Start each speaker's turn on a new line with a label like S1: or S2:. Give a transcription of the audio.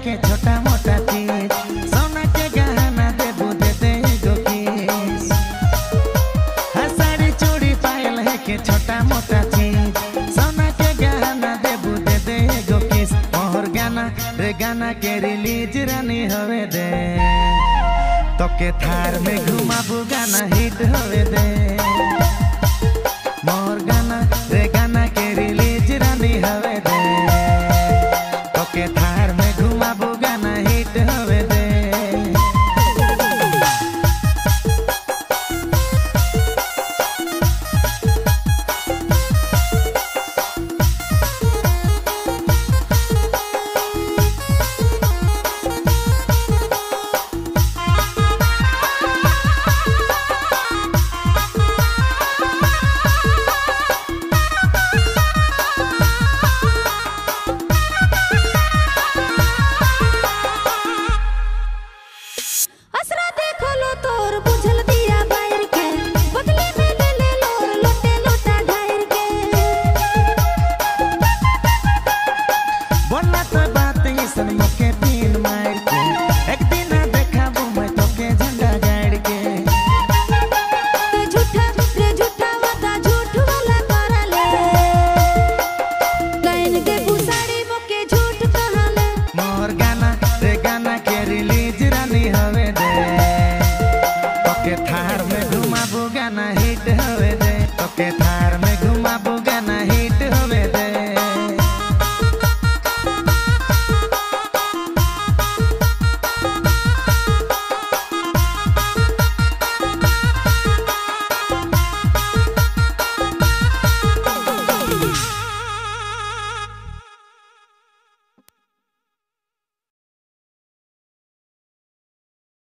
S1: के छोटा मोटा चीज सोना के गहना देबू दे दे गो किस। साड़ी चूड़ी पायल है के छोटा मोटा चीज सोना के गहना देबू दे दे गो किस। मोहर गाना रे गाना के रिलीज रानी होवे दे तो के थार में घुमाबू गाना हिट होवे दे।